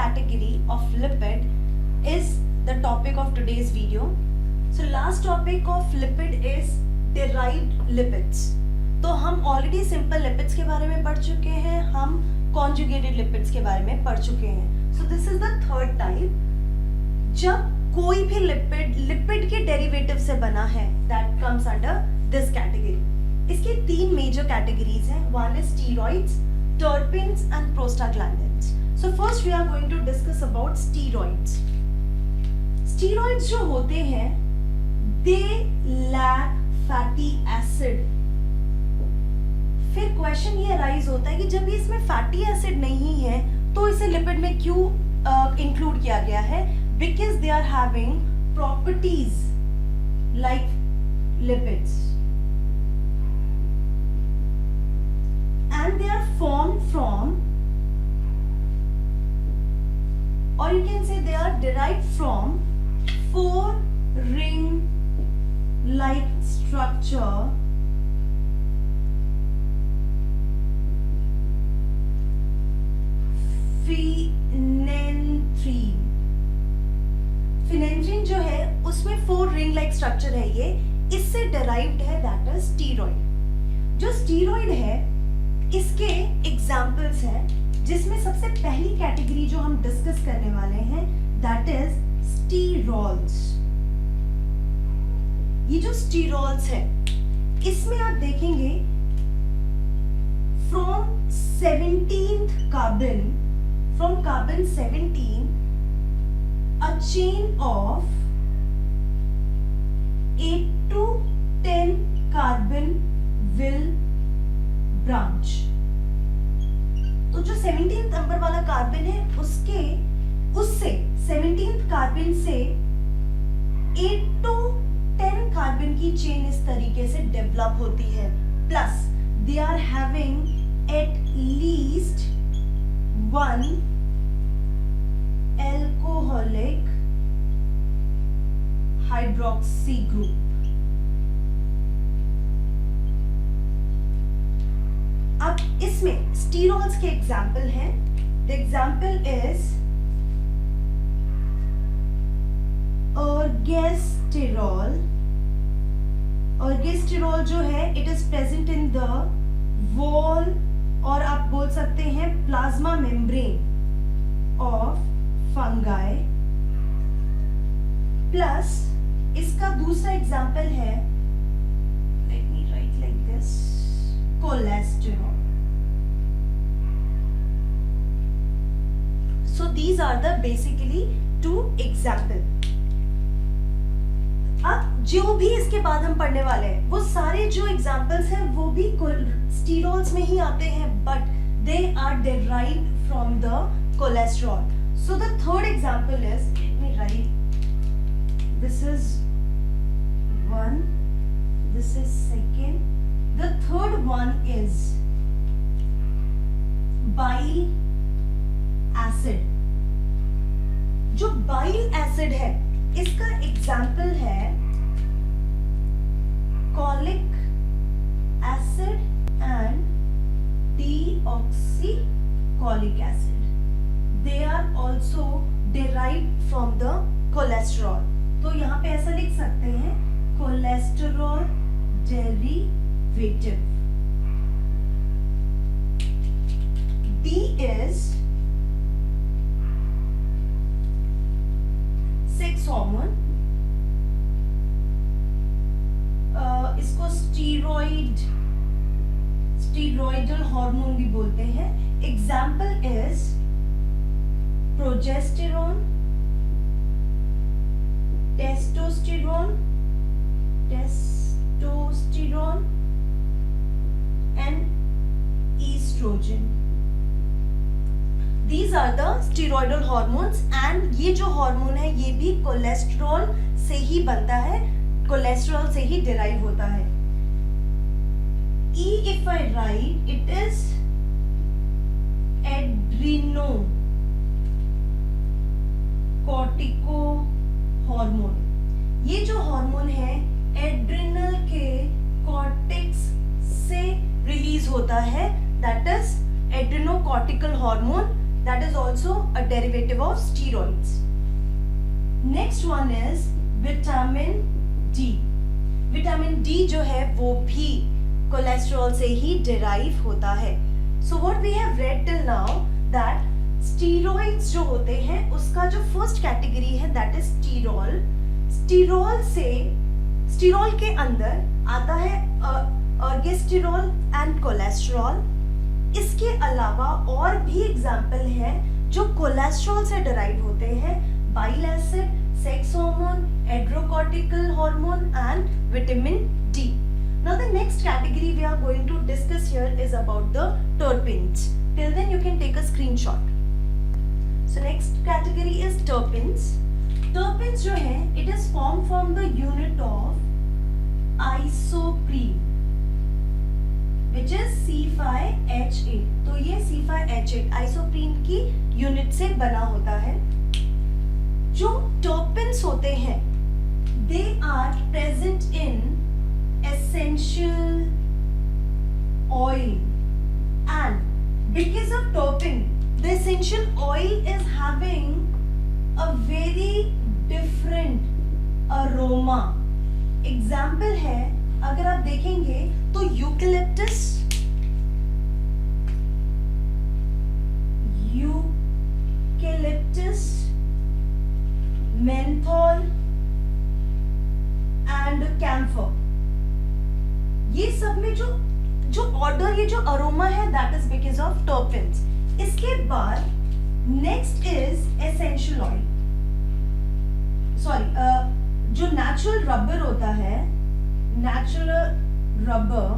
category of lipid is the topic of today's video. So last topic of lipid is derived lipids. तो हम already simple lipids के बारे में पढ़ चुके हैं, हम कॉन्जुगेटेड लिपिड्स के बारे में पढ़ चुके हैं. So this is the third type. जब कोई भी लिपिड के डेरिवेटिव से बना है, that comes under this category. इसके तीन मेजर कैटेगरीज हैं. One is steroids, terpenes and prostaglandins. So first we are going to discuss about steroids. Steroids जो होते हैं, दे लैक फैटी एसिड. फिर क्वेश्चन ये राइज होता है कि जब इसमें फैटी एसिड नहीं है तो इसे लिपिड में क्यों इंक्लूड किया गया है? Because they are having properties like lipids and they are form from, और you can say they are derived from 4 ring like structure phenanthrene. Phenanthrene जो है उसमें 4 रिंग लाइक स्ट्रक्चर है. ये इससे डिराइव्ड है, दैट इज स्टीरॉइड. जो steroid है इसके एग्जांपल्स हैं, जिसमें सबसे पहली कैटेगरी जो हम डिस्कस करने वाले हैं दैट इज स्टीरॉल्स. ये जो स्टीरॉल्स है इसमें आप देखेंगे from 17th carbon, from carbon 17 a chain of 8 to 10 carbon will branch. तो जो 17th नंबर वाला कार्बन है उससे 17th कार्बन से 8 to 10 कार्बन की चेन इस तरीके से डेवलप होती है. Plus they are having at least 1 alcoholic hydroxy group. अब इसमें स्टीरॉल्स के एग्जाम्पल हैं. The example is ergosterol. ergosterol जो है it is present in the wall, और आप बोल सकते हैं plasma membrane of fungi. Plus इसका दूसरा एग्जाम्पल है, let me write like this, cholesterol. So these are the basically 2 example. अब जो भी इसके बाद हम पढ़ने वाले हैं वो सारे जो एग्जाम्पल्स हैं वो भी स्टीरॉल्स में ही आते हैं, but they are derived from the cholesterol. So the third example is, let me write, this is 1, this is 2nd, the third one is bile acid. जो bile acid है इसका example है colic acid and deoxycholic acid. They are also derived from the cholesterol. तो यहाँ पे ऐसा लिख सकते हैं cholesterol derivative. B is sex hormone. इसको स्टीरॉइडल हार्मोन भी बोलते हैं. Example is progesterone, testosterone and estrogen. These are the steroidal hormones, and ये जो हार्मोन है ये भी कोलेस्ट्रॉल से ही बनता है, कोलेस्ट्रॉल से ही डिराइव होता है. E if I write, it is adreno cortico hormone. ये जो हार्मोन है एड्रिनल के कॉर्टेक्स से रिलीज होता है, that is adrenocortical hormone that is also a derivative of steroids. Next one is vitamin D. Vitamin D जो है वो भी कोलेस्ट्रॉल से ही डिराइव होता है. So what we have read till now that steroids जो होते हैं उसका जो फर्स्ट कैटेगरी है दैट इज स्टीरॉल. स्टीरॉल के अंदर आता है अर्गेस्टेरॉल एंड कोलेस्ट्रॉल. इसके अलावा और भी एग्जाम्पल है जो कोलेस्ट्रॉल से डिराइव होते हैं. Bile acid, sex hormone, adrenocortical hormone and vitamin D. Now the next category we are going to discuss here is about the terpenes. Till then you can take a screenshot. So next category is terpenes. Terpenes जो है it is formed from the unit of isoprene which is C5H8. तो ये C5H8 isoprene की unit से बना होता है. जो terpenes होते हैं they are present in essential oil and because of terpene the essential oil is having a very different aroma. Example है अगर आप देखेंगे तो यूकेलिप्टस, menthol and camphor. ये सब में जो ऑर्डर, ये जो अरोमा है that is because of terpenes. इसके बाद next is essential oil. Sorry, जो नेचुरल रबर होता है, natural rubber,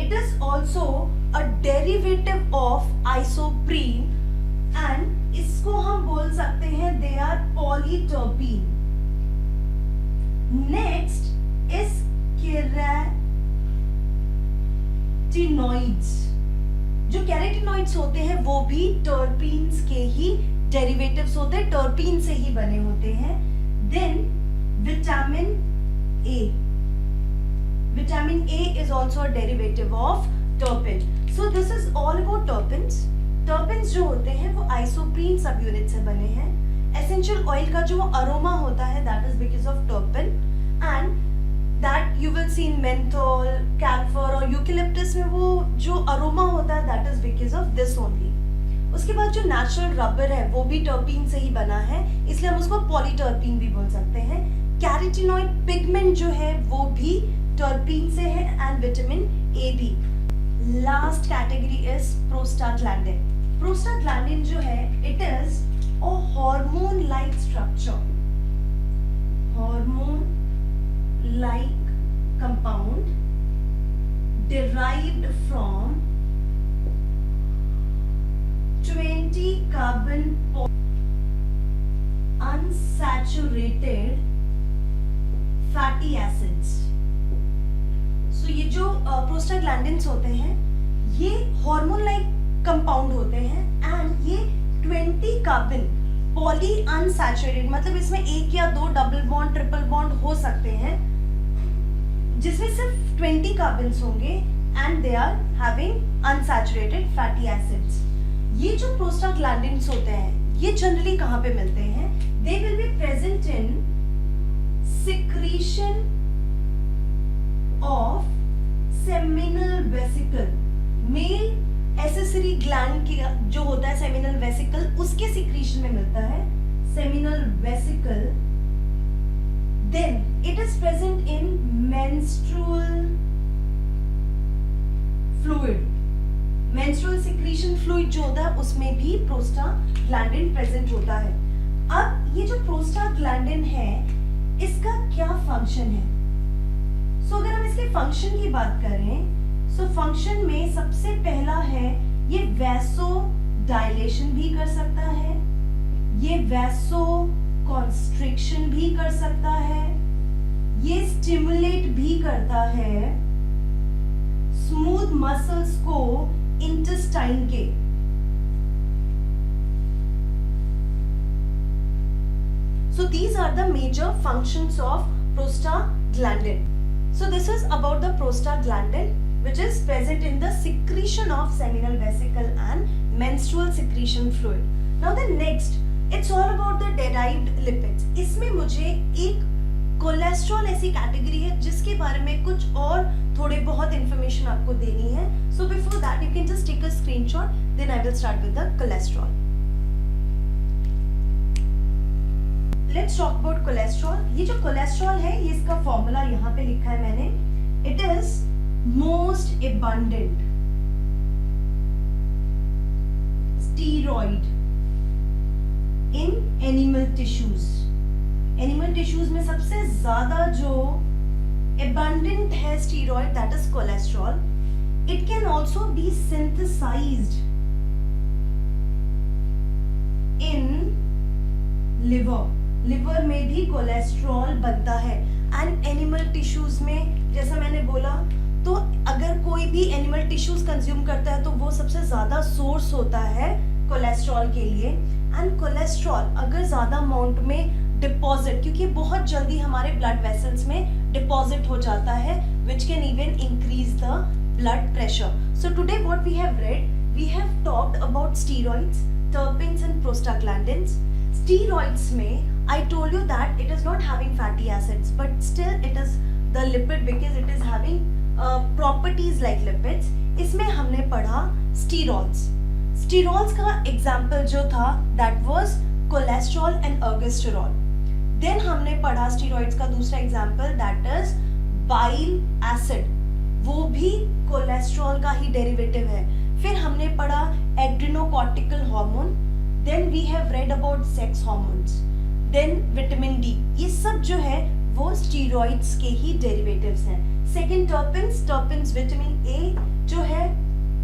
it is also a derivative of isoprene and इसको हम बोल सकते हैं they are polyterpene. Next is carotenoids. जो कैरोटीनॉइड्स होते हैं वो भी टर्पीन्स के ही डेरिवेटिव्स होते हैं, टर्पीन से ही बने होते हैं. Then vitamin A. Vitamin A is also a derivative of terpene. So this is all about terpenes. Terpenes जो होते हैं वो आइसोप्रीन सब यूनिट से बने हैं. एसेंशियल ऑयल का जो अरोमा होता है that is because of terpene and that you will see in menthol, camphor और यूकेलिप्टस में वो जो अरोमा होता है that is because of this only. उसके बाद जो नेचुरल रबर है वो भी टर्पीन से ही बना है, इसलिए हम उसको पॉलीटर्पीन भी बोल सकते हैं. कैरोटीनॉइड पिगमेंट जो है वो भी टर्पीन से है एंड विटामिन ए भी. Last category is prostaglandin. Prostaglandin जो है it is a hormone like structure, hormone like compound derived from 20 carbon unsaturated fatty acids. So ये जो प्रोस्टाग्लैंडिन्स होते हैं ये हार्मोन लाइक कंपाउंड होते हैं एंड ये 20 कार्बन पॉली अनसैचुरेटेड, मतलब इसमें एक या दो डबल बॉन्ड, ट्रिपल बॉन्ड हो सकते हैं, जिसमें सिर्फ 20 कार्बन्स होंगे and they are having unsaturated fatty acids. ये जो प्रोस्टाग्लैंडिन्स होते हैं ये जनरली कहाँ पे मिलते हैं? They will be present in secretion of seminal vesicle. Male accessory gland की जो होता है सेमिनल वेसिकल, उसके सिक्रीशन में मिलता है seminal vesicle. Then it is present in menstrual fluid. Menstrual secretion fluid जो होता है उसमें भी प्रोस्टाग्लैंडिन प्रेजेंट होता है. अब ये जो प्रोस्टाग्लैंडिन है इसका क्या फंक्शन है? सो अगर हम इसके फंक्शन की बात करें सो फंक्शन में सबसे पहला है ये वैसो डायलेशन भी कर सकता है, ये वैसो कॉन्स्ट्रिक्शन भी कर सकता है, ये स्टिमुलेट भी करता है स्मूथ मसल्स को इंटेस्टाइन के. So these are the major functions of prostaglandin. So this is about the prostaglandin which is present in the secretion of seminal vesicle and menstrual secretion fluid. Now the next, it's all about the derived lipids. इसमें मुझे एक cholesterol ऐसी category है जिसके बारे में कुछ और थोड़े बहुत इंफॉर्मेशन आपको देनी है. So before that you can just take a screenshot, then I will start with the cholesterol. Let's talk about cholesterol. ये जो कोलेस्ट्रॉल है, ये इसका फॉर्मूला यहाँ पे लिखा है मैंने. It is most abundant steroid in animal tissues. Animal tissues में सबसे ज्यादा जो abundant है steroid, that is cholesterol. It can also be synthesised in liver. Liver में भी कोलेस्ट्रॉल बनता है. एंड एनिमल टिश्यूज में जैसा मैंने बोला, तो अगर कोई भी एनिमल टिश्यूज कंज्यूम करता है तो वो सबसे ज्यादा सोर्स होता है कोलेस्ट्रॉल के लिए. एंड कोलेस्ट्रॉल अगर ज्यादा अमाउंट में डिपॉजिट, क्योंकि बहुत जल्दी हमारे ब्लड वेसल्स में डिपॉजिट हो जाता है, which can even increase the blood pressure. So today what we have read, we have talked about steroids, terpenes and prostaglandins. Steroids में I told you that it is not having fatty acids, but still it is the lipid because it is having properties like lipids. इसमें हमने पढ़ा sterols. Sterols का example जो था that was cholesterol and ergosterol. Then हमने पढ़ा steroids का दूसरा example, that is bile acid. वो भी कोलेस्ट्रॉल का ही डेरिवेटिव है. फिर हमने पढ़ा adrenocortical hormone. Then we have read about sex hormones. Then vitamin D. ये सब जो है वो स्टीरॉइड्स के ही डेरिवेटिव्स हैं. Second terpenes. Terpenes vitamin A जो है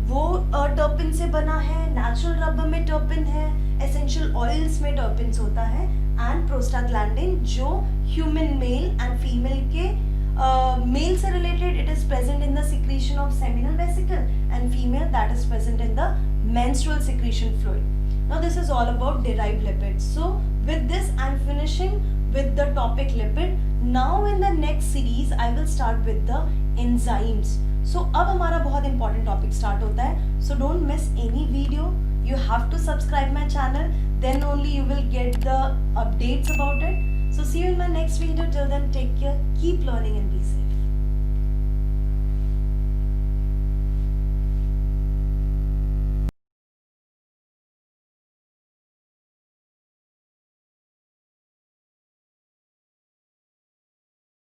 वो टर्पिन से बना है. नेचुरल रबर में टर्पिन है. एसेंशियल ऑयल्स में टर्पिन्स होता है. एंड प्रोस्टाग्लैंडिन जो ह्यूमन मेल एंड फीमेल के मेल से related, it is present in the secretion of seminal vesicle, and female that is present in the menstrual secretion fluid. Now this is all about derived lipids. So with this I am finishing with the topic lipid. Now in the next series I will start with the enzymes. So अब हमारा बहुत important topic start होता है. So don't miss any video. You have to subscribe my channel. Then only you will get the updates about it. So see you in my next video. Till then, take care, keep learning and be safe.